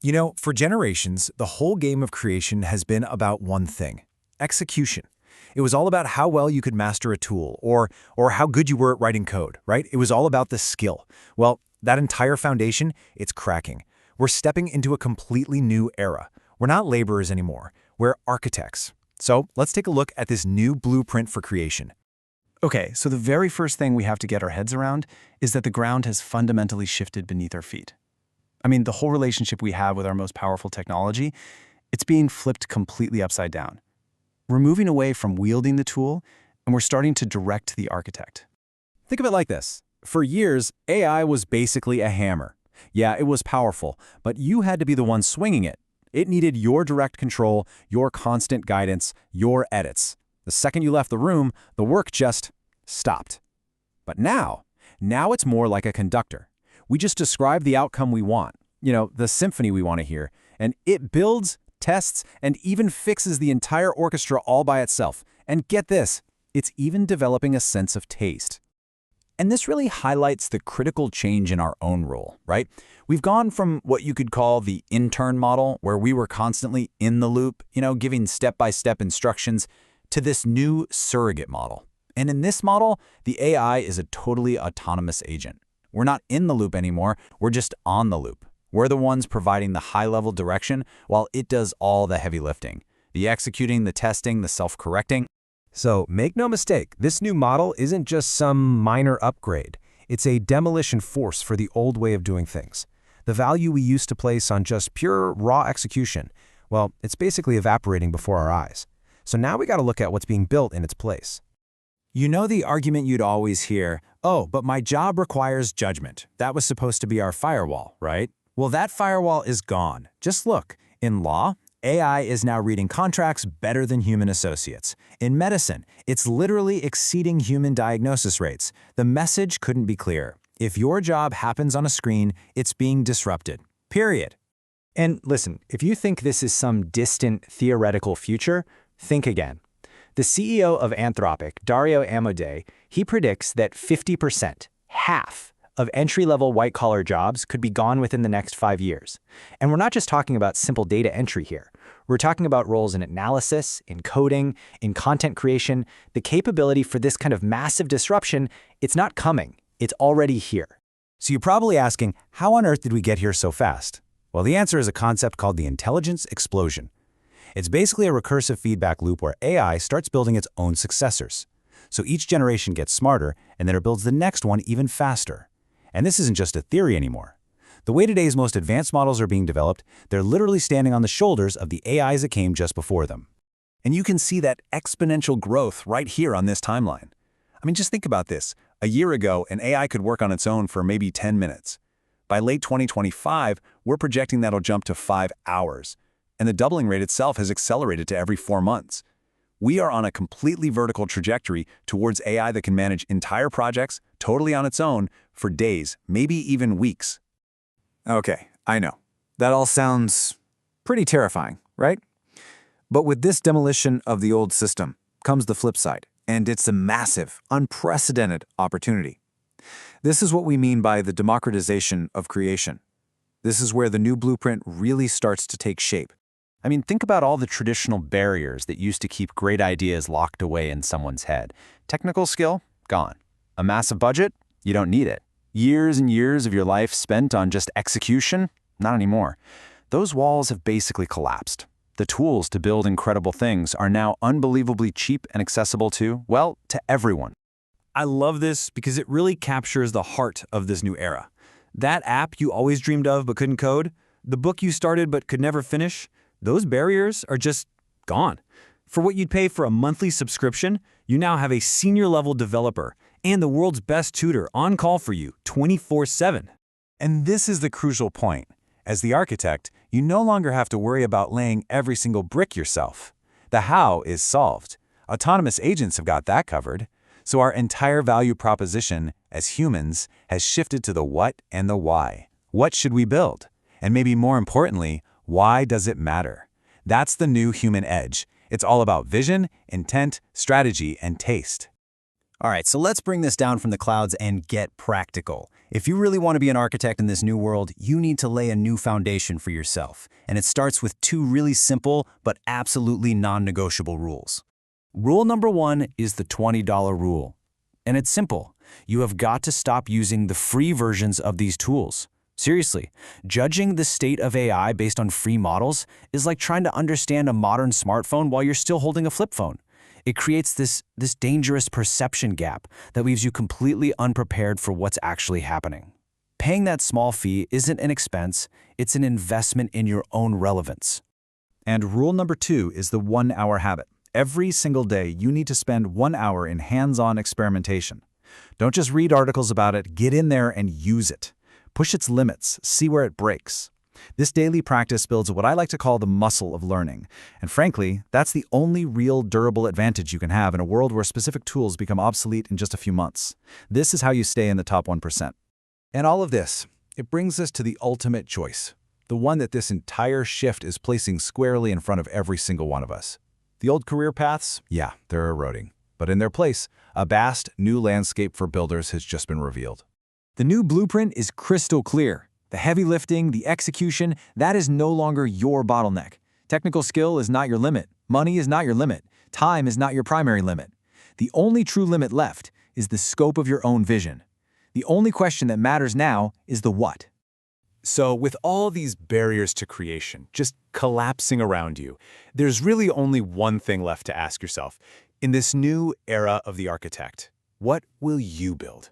You know, for generations, the whole game of creation has been about one thing: execution. It was all about how well you could master a tool or how good you were at writing code, right? It was all about the skill. Well, that entire foundation, it's cracking. We're stepping into a completely new era. We're not laborers anymore. We're architects. So let's take a look at this new blueprint for creation. Okay, so the very first thing we have to get our heads around is that the ground has fundamentally shifted beneath our feet. I mean, the whole relationship we have with our most powerful technology, it's being flipped completely upside down. We're moving away from wielding the tool, and we're starting to direct the architect. Think of it like this. For years, AI was basically a hammer. Yeah, it was powerful, but you had to be the one swinging it. It needed your direct control, your constant guidance, your edits. The second you left the room, the work just stopped. But now it's more like a conductor. We just describe the outcome we want, the symphony we want to hear, and it builds, tests, and even fixes the entire orchestra all by itself. And get this, it's even developing a sense of taste. And this really highlights the critical change in our own role, right? We've gone from what you could call the intern model, where we were constantly in the loop, giving step-by-step instructions, to this new surrogate model. And in this model, the AI is a totally autonomous agent. We're not in the loop anymore, we're just on the loop. We're the ones providing the high-level direction while it does all the heavy lifting. The executing, the testing, the self-correcting. So make no mistake, this new model isn't just some minor upgrade. It's a demolition force for the old way of doing things. The value we used to place on just pure, raw execution, well, it's basically evaporating before our eyes. So now we got to look at what's being built in its place. You know the argument you'd always hear, "Oh, but my job requires judgment. That was supposed to be our firewall, right?" Well, that firewall is gone. Just look. In law, AI is now reading contracts better than human associates. In medicine, it's literally exceeding human diagnosis rates. The message couldn't be clearer. If your job happens on a screen, it's being disrupted. Period. And listen, if you think this is some distant theoretical future, think again. The CEO of Anthropic, Dario Amodei, he predicts that 50%, half, of entry-level white-collar jobs could be gone within the next 5 years. And we're not just talking about simple data entry here. We're talking about roles in analysis, in coding, in content creation. The capability for this kind of massive disruption, it's not coming. It's already here. So you're probably asking, how on earth did we get here so fast? Well, the answer is a concept called the intelligence explosion. It's basically a recursive feedback loop where AI starts building its own successors. So each generation gets smarter, and then it builds the next one even faster. And this isn't just a theory anymore. The way today's most advanced models are being developed, they're literally standing on the shoulders of the AIs that came just before them. And you can see that exponential growth right here on this timeline. I mean, just think about this. A year ago, an AI could work on its own for maybe 10 minutes. By late 2025, we're projecting that'll jump to 5 hours. And the doubling rate itself has accelerated to every 4 months. We are on a completely vertical trajectory towards AI that can manage entire projects totally on its own for days, maybe even weeks. Okay, I know. That all sounds pretty terrifying, right? But with this demolition of the old system comes the flip side, and it's a massive, unprecedented opportunity. This is what we mean by the democratization of creation. This is where the new blueprint really starts to take shape. I mean, think about all the traditional barriers that used to keep great ideas locked away in someone's head. Technical skill? Gone. A massive budget? You don't need it. Years and years of your life spent on just execution? Not anymore. Those walls have basically collapsed. The tools to build incredible things are now unbelievably cheap and accessible to everyone. I love this because it really captures the heart of this new era. That app you always dreamed of but couldn't code, the book you started but could never finish, those barriers are just gone. For what you'd pay for a monthly subscription, you now have a senior-level developer and the world's best tutor on call for you 24/7. And this is the crucial point. As the architect, you no longer have to worry about laying every single brick yourself. The how is solved. Autonomous agents have got that covered. So our entire value proposition as humans has shifted to the what and the why. What should we build? And maybe more importantly, why does it matter? That's the new human edge. It's all about vision, intent, strategy, and taste. All right, so let's bring this down from the clouds and get practical. If you really want to be an architect in this new world, you need to lay a new foundation for yourself. And it starts with two really simple but absolutely non-negotiable rules. Rule number one is the $20 rule. And it's simple. You have got to stop using the free versions of these tools. Seriously, judging the state of AI based on free models is like trying to understand a modern smartphone while you're still holding a flip phone. It creates this dangerous perception gap that leaves you completely unprepared for what's actually happening. Paying that small fee isn't an expense, it's an investment in your own relevance. And rule number 2 is the 1-hour habit. Every single day, you need to spend 1 hour in hands-on experimentation. Don't just read articles about it, get in there and use it. Push its limits, see where it breaks. This daily practice builds what I like to call the muscle of learning. And frankly, that's the only real durable advantage you can have in a world where specific tools become obsolete in just a few months. This is how you stay in the top 1%. And all of this, it brings us to the ultimate choice, the one that this entire shift is placing squarely in front of every single one of us. The old career paths, yeah, they're eroding. But in their place, a vast new landscape for builders has just been revealed. The new blueprint is crystal clear. The heavy lifting, the execution, that is no longer your bottleneck. Technical skill is not your limit. Money is not your limit. Time is not your primary limit. The only true limit left is the scope of your own vision. The only question that matters now is the what. So with all these barriers to creation just collapsing around you, there's really only one thing left to ask yourself. In this new era of the architect, what will you build?